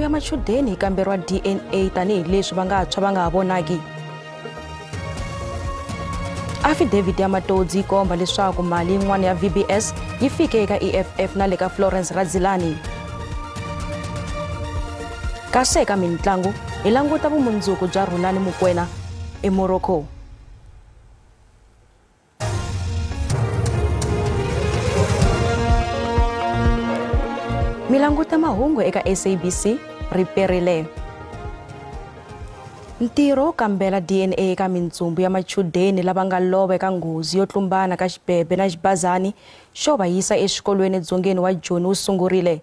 ya machudeni yi kamberiwa DNA tanihi leswi vantshwa va nga vonaki. Affidavit ya Matodzi yi komba leswaku mali yin'wana ya VBS yi fike eka EFF na le ka Florence Radzilani. Kasi eka mitlangu hi languta vumundzuku bya Rhulani Mokwena eMorocco. Milanguta mahungu eka SABC riperile. Ntiro kambela DNA eka mintsumbu ya machudeni lava nga lova eka nghozi yo tlumbana ka xibebe na xibazani xo va yisa exikolweni dzongeni wa Joni wu sungurile.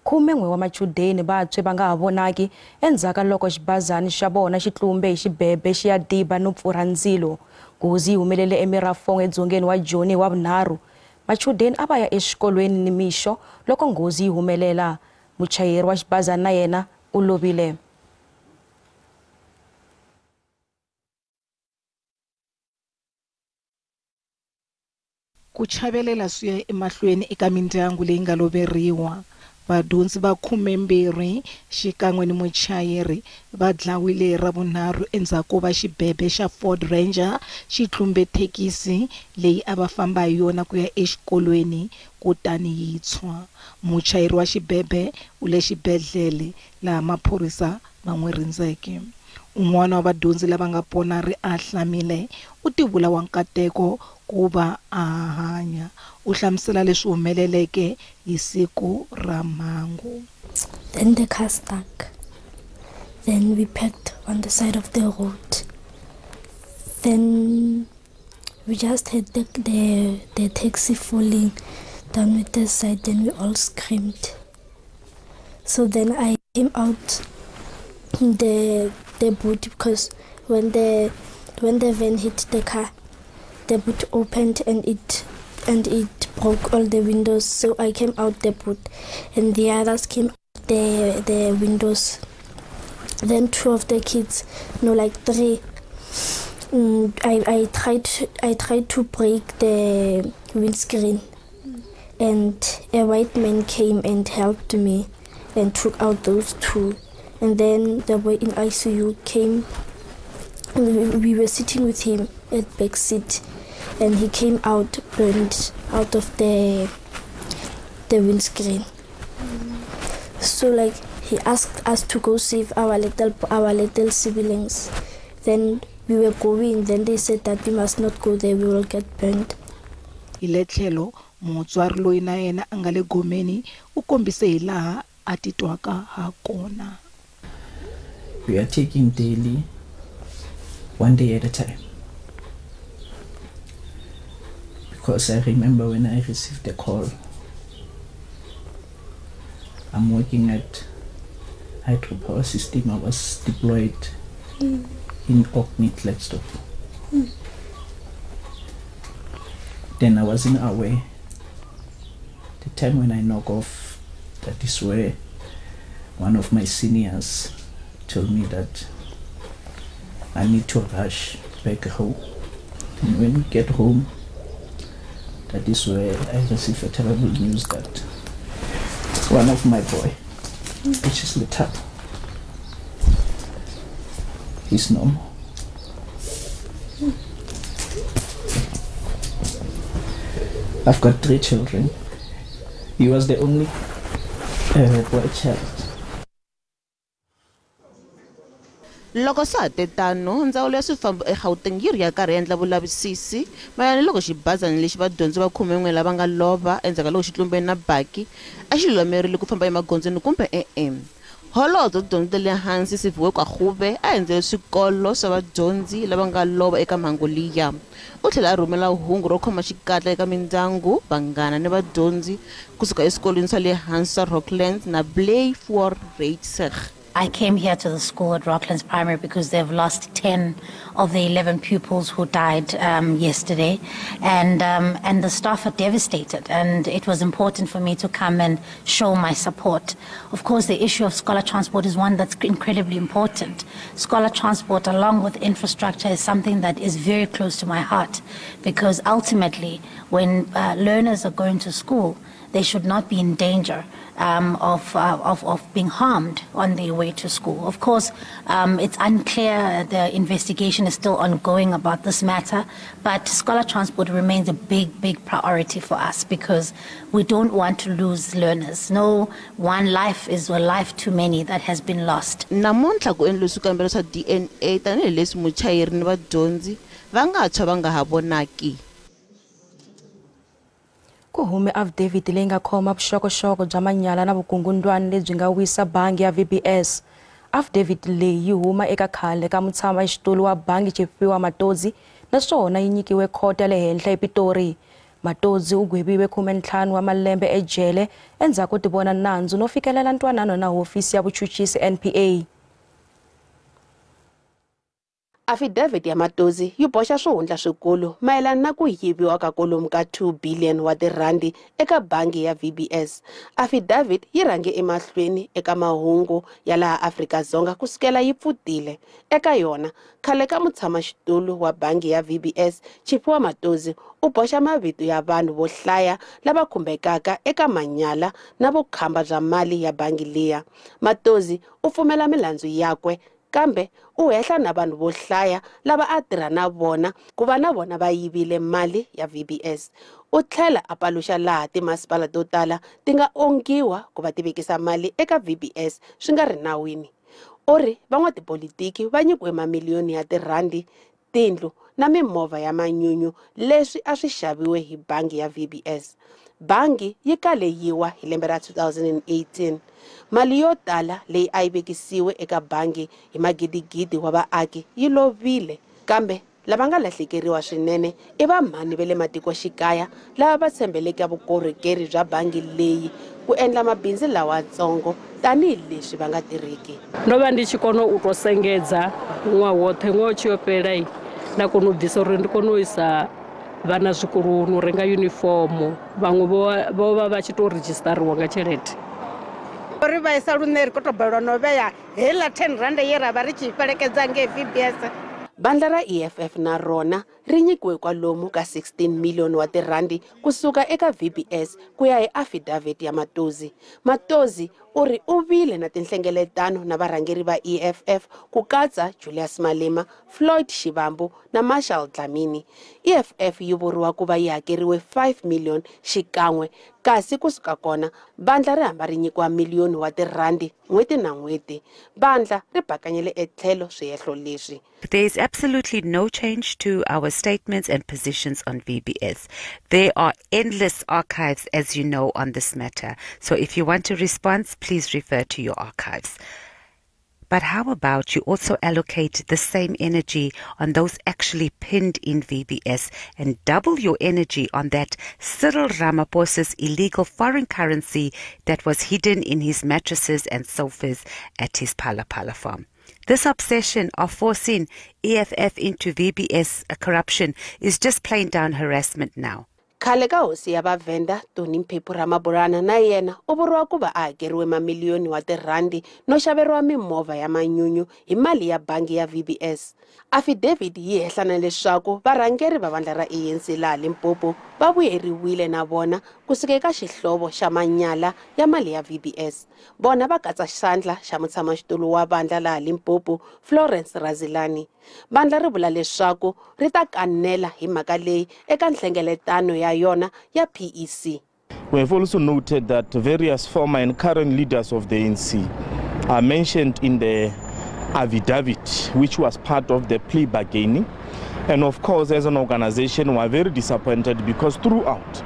11 wa machudeni vantshwa va nga ha vonaki endzhaku loko xibazani xa vona xi tlumbe hi xibebe xi ya diba no pfurha ndzilo. Nghozi yi humelele eMirafong edzongeni wa Joni wa vunharhu. Machudeni a va ya exikolweni ni mixo loko nghozi yi humelela. Muchayeri wa xibazani na yena u lovile. Ku chavelela swi ya emahlweni eka mindyangu leyi nga loveriwa. Vadyondzi va 12 xikan'we ni muchayeri va dlawile ravunharhu endzhaku va xibebe xa Ford Ranger xi tlumbe thekisi leyi a va famba hi yona ku ya exikolweni kutani yi tshwa. Muchayeri wa xibebe u le xibedhlele laha maphorisa va n'wi rindzeke. Un'wana wa vadyondzi lava nga pona ri a hlamile u tivula wa nkateko ku va a hanya. U hlamusela leswi humeleleke hi siku ra mhangu. Then the car stuck. Then we parked on the side of the road. Then we just had the taxi falling down with the side. Then we all screamed. So then I came out the boot because when the van hit the car, the boot opened and it broke all the windows. So I came out the boot and the others came out the windows. Then 2 of the kids, no, like 3. I tried to break the windscreen, and a white man came and helped me and took out those 2. And then the boy in ICU came. We were sitting with him at back seat, and he came out burned out of the windscreen. So like he asked us to go save our little siblings. Then we were going. Then they said that we must not go there. We will get burned. Iletlhelo mutswari loyi na yena a nga le gomeni u kombise hi laha a titwaka ha kona. We are taking daily, one day at a time. Because I remember when I received the call, I'm working at hydropower system. I was deployed in Orkney, Klerksdorp. Then I was in Awe. The time when I knock off, that is where one of my seniors told me that I need to rush back home. And when we get home, that is where I received a terrible news that one of my boy, which is lit up, is no more. I've got 3 children. He was the only boy child. Loko sa tetano ndzawulo ya swifambo eGauteng yi ri ya karhi endla vulavisisi mayelana loko xibazana lexi vadyondzi va 11 lava nga lova endzhaku loko xi tlumbene na baki a xi lulamerile ku famba emagondzweni kumbe Holobye Dyondzo le hansi Siviwe Kwagube a endzele swikolo swa vadyondzi lava nga lova eka mhangu liya. U tlhela a rhumela hungu ro khoma xikatla eka mindyangu, vanghana ni vadyondzi kusuka eswikolweni swa le hansi swa Rocklands na Blair for Reitzig. I came here to the school at Rocklands Primary because they've lost 10 of the 11 pupils who died yesterday, and the staff are devastated, and it was important for me to come and show my support. Of course, the issue of scholar transport is one that's incredibly important. Scholar transport, along with infrastructure, is something that is very close to my heart, because ultimately, when learners are going to school, they should not be in danger of being harmed on their way to school. Of course, it's unclear, the investigation is still ongoing about this matter, but scholar transport remains a big priority for us because we don't want to lose learners. No one life is a life too many that has been lost. Namuntlha ku endliwa swikambelo swa DNA tanihileswi muchayeri ni vadyondzi va nga tshwa va nga ha vonaki. Ku hume affidavit leyi nga khoma vuxokoxoko bya manyala na vukungundwani lebyi nga wisa bangi ya VBS. Affidavit leyi yi huma eka khale ka mutshamaxitulu wa bangi Tshepiwa Matodzi naswona yi nyikiwe khoto ya le henhla ePitori. Matodzi u gweviwe 15 wa malembe ejele endzhaku ti vona nandzu no fikelela ntwanano na hofisi ya vuchuchisi NPA. Affidavit ya Matodzi yi boxa swihundla swikulu mayelana na ku yiviwa ka kwalomu ka 2 billion wa tirandi eka bangi ya VBS. Affidavit yi rhange emahlweni eka mahungu ya laha Afrika-Dzonga kusukela yi pfutile. Eka yona, khale ka mutshamaxitulu wa bangi ya VBS, Tshepiwa Matodzi u boxa mavito ya vanhu vo hlaya lava khumbekaka eka manyala na vukhamba bya mali ya bangi liya. Matodzi u pfumela milandzu yakwe kambe u hehla na vanhu vo hlaya lava a tirha na vona ku va na vona va yivile mali ya VBS. U tlhela a paluxa laha timasipala to tala ti nga ongiwa ku va ti vekisa mali eka VBS swi nga ri nawini. U ri van'watipolitiki va nyikiwe mamiliyoni ya tirandi, tindlu na mimovha ya manyunyu leswi a swi xaviwe hi bangi ya VBS. Bangi yi kaleyiwa hi lembe ra 2018. Mali yo tala leyi a yi vekisiwe eka bangi hi magidigidi wa vaaki yi lovile, kambe lava nga lahlekeriwa swinene i vamhani va le matikoxikaya lava va tshembeleke vukorhokeri bya bangi leyi ku endla mabindzu lawatsongo tanihileswi va nga tirhiki. Ndo vha ndi tshi kona u to sengedza ṅwaha woṱhe, ṅwaha tshi yo fhela nda kona u bvisa uri ndi kona u isa vhana zwikoloni u renga uniform, vhaṅwe vho vha vha tshi to redzhistariwa nga tshelede. Uri vha isa lune ri to balwa no vheya hela 10 rand ye ra vha ri tshi fhelekedza nge VBS. Bandla ra EFF na rona ri nyikiwe kwalomu ka 16 million wa tirandi kusuka eka VBS ku ya hi affidavit ya Matodzi. Matodzi u ri u vile na tinhlengeletano na varhangeri va EFF ku katsa Julius Malema, Floyd Shivambu na Marshall Dlamini. EFF yi vuriwa ku va yi hakeriwe 5 million xikan'we, kasi kusuka kona bandla ri hamba ri nyikiwa miliyoni wa tirandi n'hweti na n'hweti. Bandla ri bakanyele etlhelo swihehlo leswi. There is absolutely no change to our statements and positions on VBS. There are endless archives, as you know, on this matter. So if you want a response, please refer to your archives. But how about you also allocate the same energy on those actually pinned in VBS and double your energy on that Cyril Ramaphosa's illegal foreign currency that was hidden in his mattresses and sofas at his Phala Phala farm? This obsession of forcing EFF into VBS corruption is just plain down harassment now. Khale ka hosi ya vaVenda Tony Mphepu Ramaburana na yena u vuriwa ku va a hakeriwe mamiliyoni wa tirandi no xaveriwa mimovha ya manyunyu hi mali ya bangi ya VBS. Affidavit yi hehla na leswaku varhangeri va vandla ra ANC laha Limpopo va vuyeriwile na vona kusuka eka xihlovo xa manyala ya mali ya VBS. Bona va katsa xandla xa mutshamaxitulu wa vandla laha Limpopo Florence Razilani. Vandla ri vula leswaku ri ta kanela hi mhaka leyi eka nhlengeletano ya yona ya PEC. We have also noted that various former and current leaders of the ANC are mentioned in the affidavit, which was part of the plea bargaining. And of course, as an organization, we are very disappointed because throughout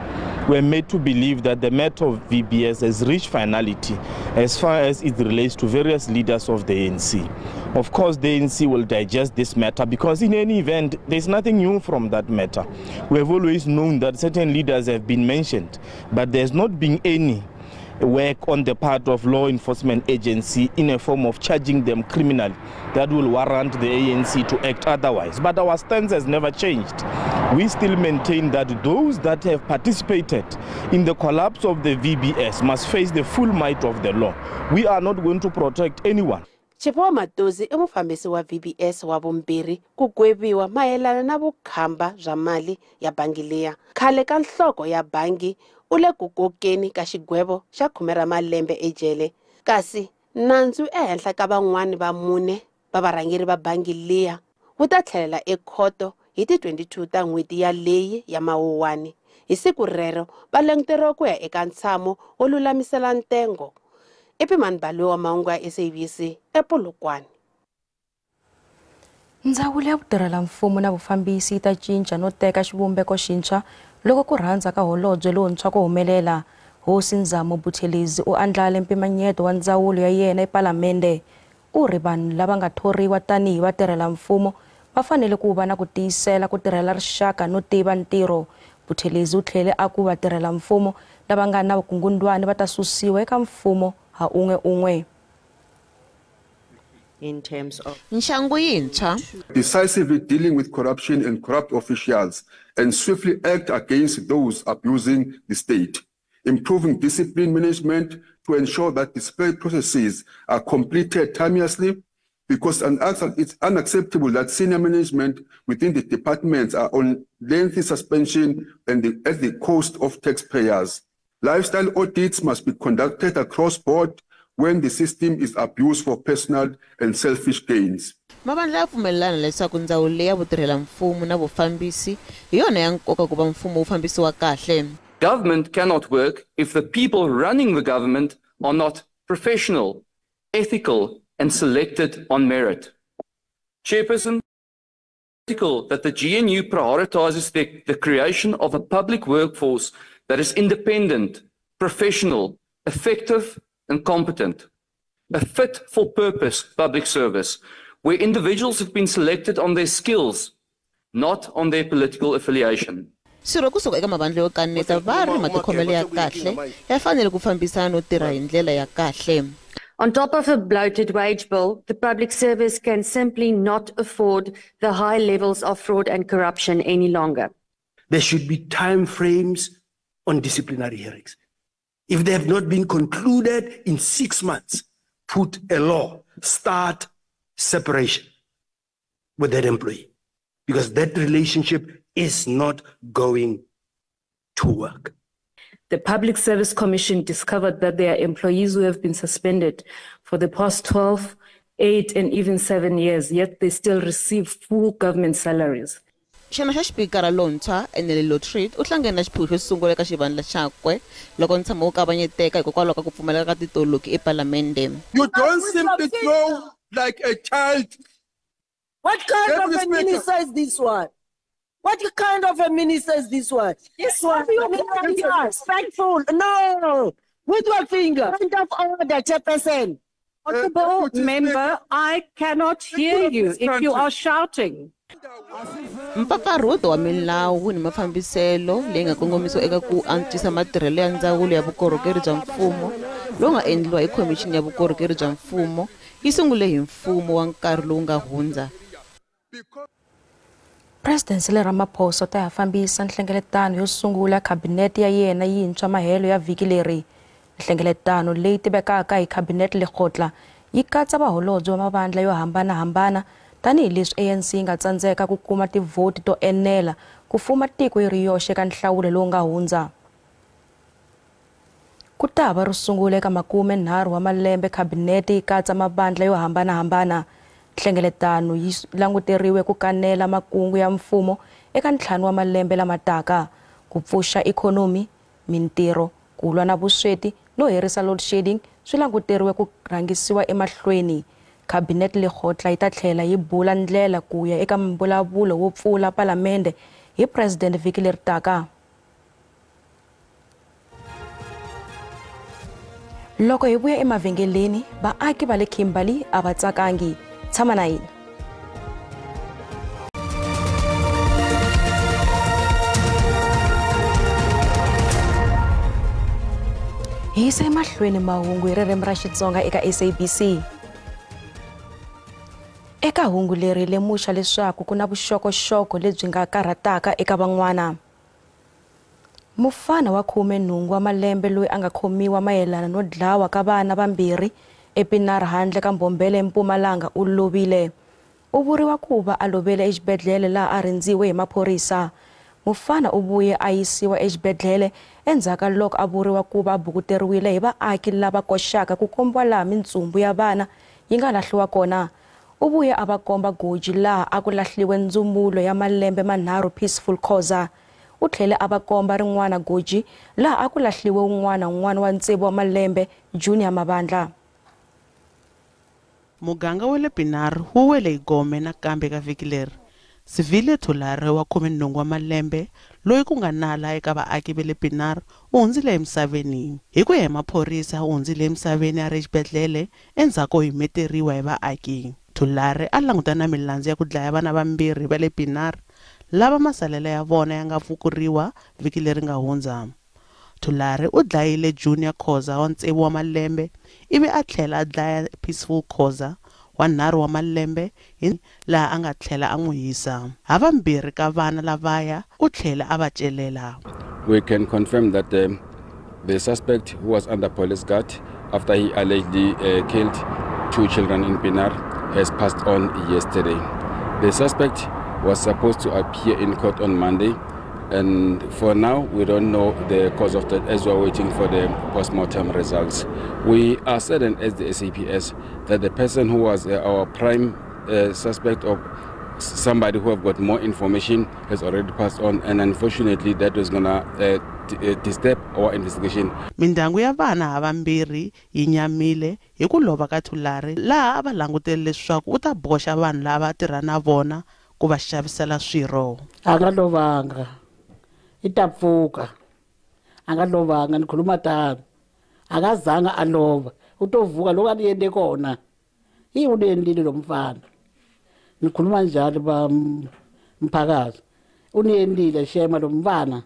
we are made to believe that the matter of VBS has reached finality as far as it relates to various leaders of the ANC. Of course, the ANC will digest this matter because in any event, there's nothing new from that matter. We have always known that certain leaders have been mentioned, but there's not been any work on the part of law enforcement agency in a form of charging them criminally that will warrant the ANC to act otherwise. But our stance has never changed. We still maintain that those that have participated in the collapse of the VBS must face the full might of the law. We are not going to protect anyone. Tshepiwa Matodzi i mufambisi wa VBS wa vumbirhi ku gweviwa mayelana na vukhamba bya mali ya bangi liya. Khale ka nhloko ya bangi u le ku kokeni ka xigwevo xa 10 ra malembe ejele, kasi nandzu ehenhla ka van'wani va 4 va varhangeri va bangi liya wu ta tlhelela ekhoto hi ti 22 ta n'hweti ya leyi ya Mawuwani. Hi siku rero va languteriwa ku ya eka ntshamo wo lulamisela ntengo. Ipimani Balwe wa mahungu ya SABC ePolokwane. Ndzawulo ya vutirhela-mfumo na vufambisi yi ta cinca no teka xivumbeko xintshwa loko ku rhandza ka holobye lontshwa ku humelela. Hosi Nzamo Buthelezi u andlale mpimanyeto wa ndzawulo ya yena ePalamende. U ri vanhu lava nga thoriwa tanihi vatirhela-mfumo va fanele ku va na ku tiyisela ku tirhela rixaka no tiva ntirho. Buthelezi u tlhele a ku vatirhela-mfumo lava nga na vukungundwani va ta susiwa eka mfumo ha un'we. In terms of Nshangu yintshwa decisively dealing with corruption and corrupt officials and swiftly act against those abusing the state, improving discipline management to ensure that display processes are completed timeously, because it's unacceptable that senior management within the departments are on lengthy suspension and at the cost of taxpayers. Lifestyle audits must be conducted across board when the system is abused for personal and selfish gains. Mavandla ya pfumelelana leswaku ndzawulo ya vutirhela-mfumo na vufambisi hi yona ya nkoka ku va mfumo wu fambisiwa kahle. Government cannot work if the people running the government are not professional, ethical, and selected on merit. Chairperson, it's critical that the GNU prioritizes the creation of a public workforce that is independent, professional, effective, and competent. A fit-for-purpose public service, where individuals have been selected on their skills, not on their political affiliation. Swirho kusuka eka mavandla yo kaneta va ri matikhomelo ya kahle ya fanele ku fambisana no tirha hi ndlela ya kahle. On top of a bloated wage bill, the public service can simply not afford the high levels of fraud and corruption any longer. There should be time frames on disciplinary hearings. If they have not been concluded in 6 months, put a law, start separation with that employee, because that relationship is not going to work. The Public Service Commission discovered that there are employees who have been suspended for the past 12, 8, and even 7 years, yet they still receive full government salaries. Xana xa xipikara lontshwa Enele Lotriet u hlangana na xiphiqo xo sungula eka xivandla xakwe loko ntshamo wu kavanyeteka hikokwalaho ka ku pfumaleka ka titoloki ePalamende. You don't simply throw like a child. What kind of a minister is this one? What kind of a minister is this one? This one, respectful. No, with what finger? Point of order, Chairperson. Honorable member, I cannot hear you if you are shouting. Mpfapfarhuto wa milawu ni mafambiselo leyi nga kongomisiwa eka ku antswisa matirhelo ya ndzawulo ya vukorhokeri bya mfumo lowu nga endliwa hi khomixini ya vukorhokeri bya mfumo yi sungule hi mfumo wa nkarhi lowu nga hundza. President Cyril Ramaphosa ta ya fambisa nhlengeletano yo sungula kabinete ya yena yintshwa mahelo ya vhiki leri. Nhlengeletano leyi tivekaka hi kabinete lekgotla yi katsa vaholobye va mavandla yo hambanahambana tanihi leswi ANC nga tsandzeka ku kuma tivhoti to enela ku fuma tiko yi ri yoxe ka nhlawulo lowu nga hundza. Ku ta va ro sungula eka 30 wa malembe kabinete yi katsa mavandla yo hambanahambana. Nhlengeletano yi languteriwe ku kanela makungu ya mfumo eka 5 wa malembe lama taka, ku pfuxa ikhonomi, mintirho, ku lwa na vusweti no herisa load shedding swi languteriwe ku rhangisiwa emahlweni. Kabinete lekgotla yi ta tlhela yi bula ndlela ku ya eka mbulavulo wo pfula Palamende hi President vhiki leri taka. Loko hi vuya emavhengeleni, vaaki va le Kimberley a va tsakangi. Tshama na hina. Hi yisa emahlweni mahungu hi ririmi ra Xitsonga eka SABC. Eka hungu leri lemuxa leswaku ku na vuxokoxoko lebyi nga karhataka eka van'wana. Mufana wa 18 wa malembe loyi a nga khomiwa mayelana no dlawa ka vana vambirhi ePinar handle ka Mbombela eMpumalanga u lovile. U vuriwa ku va a lovele exibedhlele laha a rindziwe hi maphorisa. mufana u vuye a yisiwa exibedhlele endzhaku loko a vuriwa ku va bukuteriwile hi vaaki lava koxaka ku kombiwa laha mintsumbu ya vana yi nga lahliwa kona. U vuye a va komba goji laha a ku lahliwe ndzumulo ya malembe manharhu Peaceful Khoza. U tlhele a va komba rin'wana goji laha a ku lahliwe un'wana wa ntsevu wa malembe Junior Mabandla. Muganga wa le Pinar wu wele hi gome nakambe ka vhiki leri. Sivile Thulare wa 18 wa malembe loyi ku nga nala eka vaaki va le Pinar u hundzile emisaveni. Hi ku ya hi maphorisa u hundzile emisaveni a ri exibedhlele endzhaku hi meteriwa hi vaaki. Thulare a langutana milandzu ya ku dlaya vana vambirhi va le Pinar lava masalela ya vona ya nga pfukuriwa vhiki leri nga hundza. Thulare u dlayile Junior Khoza wa ntsevu wa malembe ivi a tlhela a dlaya Peaceful Khoza wa 3 wa malembe laha a nga tlhela a n'wi hisa. Havambirhi ka vana lavaya u tlhela a va celela. We can confirm that the suspect who was under police guard after he allegedly killed 2 children in Pinar has passed on yesterday. The suspect was supposed to appear in court on Monday, and for now we don't know the cause of death as we are waiting for the post-mortem results. We are certain as the SAPS that the person who was our prime suspect of somebody who have got more information has already passed on, and unfortunately that was gonna disturb our investigation. Mindyangu ya vana havambirhi yi nyamile hi ku lova ka Thulare laha va langutele leswaku u ta boxa vanhu lava tirha na vona ku va xavisela swirho. A nga lovanga i ta pfuka, a nga lovanga ni khuluma tano, a nga zanga a lova u to vuka loko a ni yende kona hi u endile lo mfana. Ni khuluma njalo ba mphakazi u ni endile shema lo mfana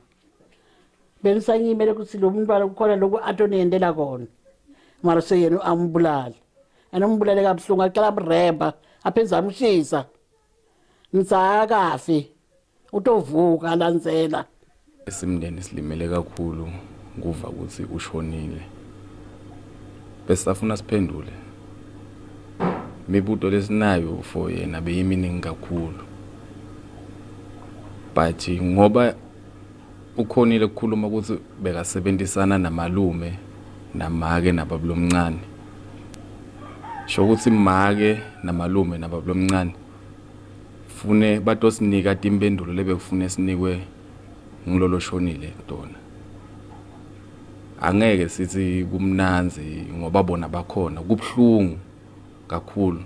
benisanyimele ku silo umntwana kukhona lokho atoniyendela kona mara se yena ambulala anombulale kabuhlungu aqala mreba aphenza amshisa ntsakafi utovuka landzela. Esimndeni silimele kakhulu nguva ukuthi ushonile, bese safuna siphendule imibuto lesinayo for yena beyiminingi kakhulu, but ngoba ukhonile ukukhuluma ukuthi bekasebenzisana namalume namake nababulomncane, sho ukuthi make namalume nababulomncane fune batosinika impendulo lebekufune sinikwe ngilolo shonile dona. Angeke sithi kumnanzi ngoba bona bakhona, kubhlungu kakhulu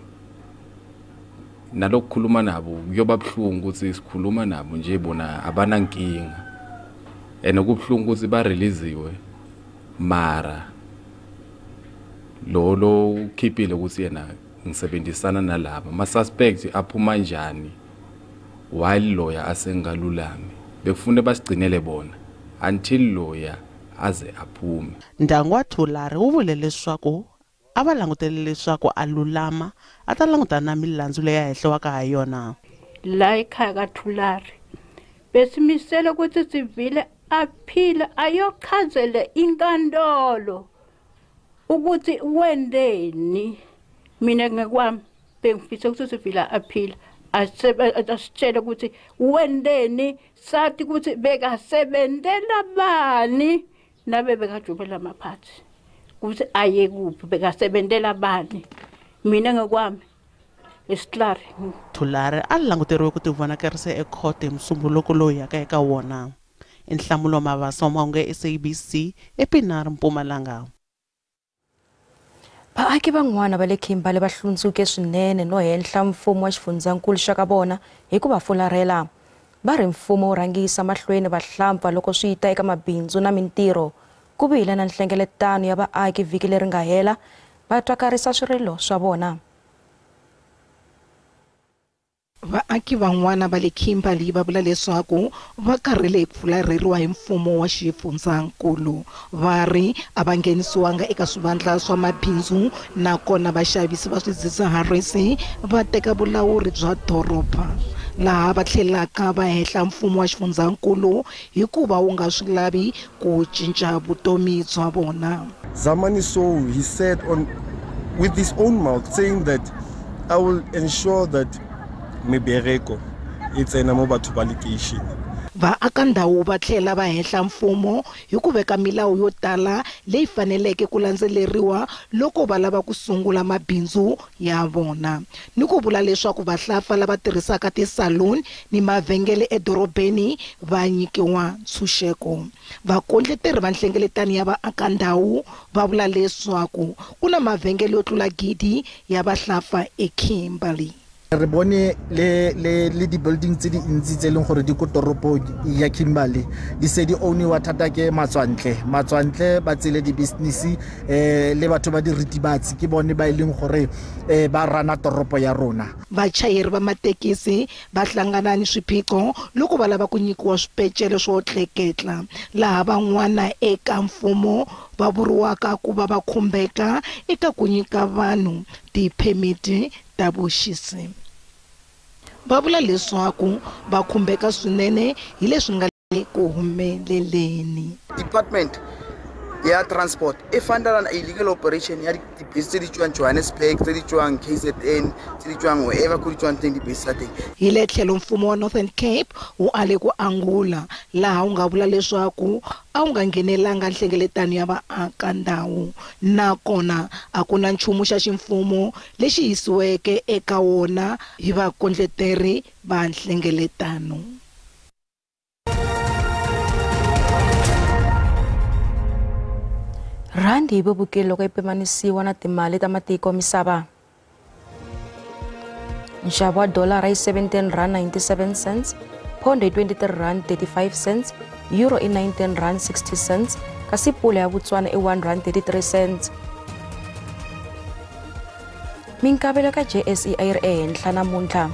nalokukhuluma nabo kuyoba bhlungu ukuthi sikhuluma nabo nje bona abanankinga, kubhlungu ukuthi bareleasiwe mara lo ukhiphile ukuthi yena ngisebenzisana nalabo ma suspect aphuma njani while lawyer asengalulami. Bekufune basigcinele bona until lawyer aze aphume. Ndyangu wa Thulare wu vule leswaku a va langutele leswaku a lulama a ta langutana na milandzu leyi ya hehliwaka ha yona. La ekhaya ka Thulare besimisele ukuthi sivile aphila ayokhazele inkantolo ukuthi wendeni. Mina ngekwami bengifisa ukuthi sivile aphila asitshela ukuthi wendeni, sathi ukuthi bekasebenzela bani nabe bekajubela amaphathi ukuthi aye kuphi bekasebenzela bani. Mina ngekwami esiklari. Thulare a languteriwe ku tivonakarisa ekhoto hi Musumbhunuku lowu yaka eka wona. Enhlamulo Mavasa wa mahungu ya SABC ePinar Mpumalanga. Vaaki van'wana va le Kimberley va hlundzuke swinene no henhla mfumo wa xifundzankulu xa ka vona hi ku va fularhela. Va ri mfumo wu rhangisa mahlweni vahlampfa loko swi ta eka mabindzu na mintirho. Ku vile na nhlengeletano ya vaaki vhiki leri nga hela va twakarisa swirilo swa vona. Vaaki van'wana va le Kimberley va vula leswaku va karhele ku fularheriwa hi mfumo wa xifundzankulu. Va ri a va nghenisiwanga eka swivandla swa mabindzu nakona vaxavisi va swidzidziharisi va teka vulawuri bya doroba, laha va tlhelaka va hehla mfumo wa xifundzankulu hikuva wu nga swi lavi ku cinca vutomi bya vona. Zamani Sow, he said with his own mouth saying that I will ensure that Mebereko it's an mo batho ba location. vaaka ndhawu va tlhela va hehla mfumo hi ku veka milawu yo tala leyi faneleke ku landzeleriwa loko va lava ku sungula mabindzu ya vona ni ku vula leswaku vahlafa lava tirhisaka ti-saloon ni mavhengele edorobeni va nyikiwa ntshunxeko. Vakondleteri va nhlengeletano ya vaaka ndhawu va vula leswaku ku na mavhengele yo tlula gidi ya vahlafa eKimberley. Re bone le di-building tse dintsi tse leng gore di ko toropo ya Kimberley di se di owniwa thata ke matswantle ba tsele di-business le batho ba diritibatsi ke bone ba ileng gore ba rana toropo ya rona. Vachayeri va matekisi va hlangana ni swiphiqo loko va lava ku nyikiwa swipecele swo tleketla laha van'wana eka mfumo va vuriwaka ku va va khumbeka eka ku nyika vanhu tiphemiti ta vuxisi. Va vula leswaku va khumbeka swinene hi leswi nga le ku humeleleni. Department ya transport e fandela na illegal operation ya dibese tse di tswang Johannesburg, tse di tswang KZN, tse di tswang wherever ku di tswang teng dibese tsa teng. Hi le tlhelo mfumo wa Northern Cape wu ale ku angula laha wu nga vula leswaku a wu nga nghenelanga nhlengeletano ya vaaka ndhawu nakona a ku na nchumu xa ximfumo lexi yisiweke eka wona hi vakondleteri va nhlengeletano. Randi hi vevukile loko yi pimanisiwa na timali ta matiko misava. Nxavo wa dolara i 17 rand 97 cents, pound i 23 rand 35 cents, euro i 19 rand 60 cents, kasi pula ya Botswana i 1 rand 33 cents. Minkavelo ka JSE a yi ri ehenhla namuntlha.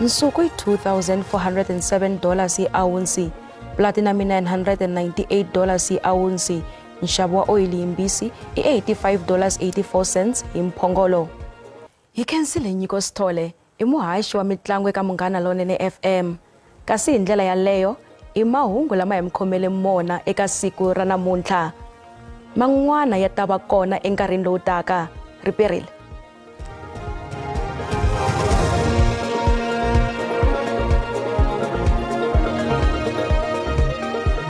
Nsuku i $2,407 hi awunsi, platinum i $998 hi awunsi, nxavo wa oyili yimbisi i $85.84 hi mphongolo. Hi khensile Nyiko Sithole i muhaxi wa mitlangu eka Munghana Lonene FM, kasi hi ndlela yaleyo i mahungu lama hi mkhomele mona eka siku ra namuntlha. Man'wana ya ta va kona enkarhini lowu taka. Riperile.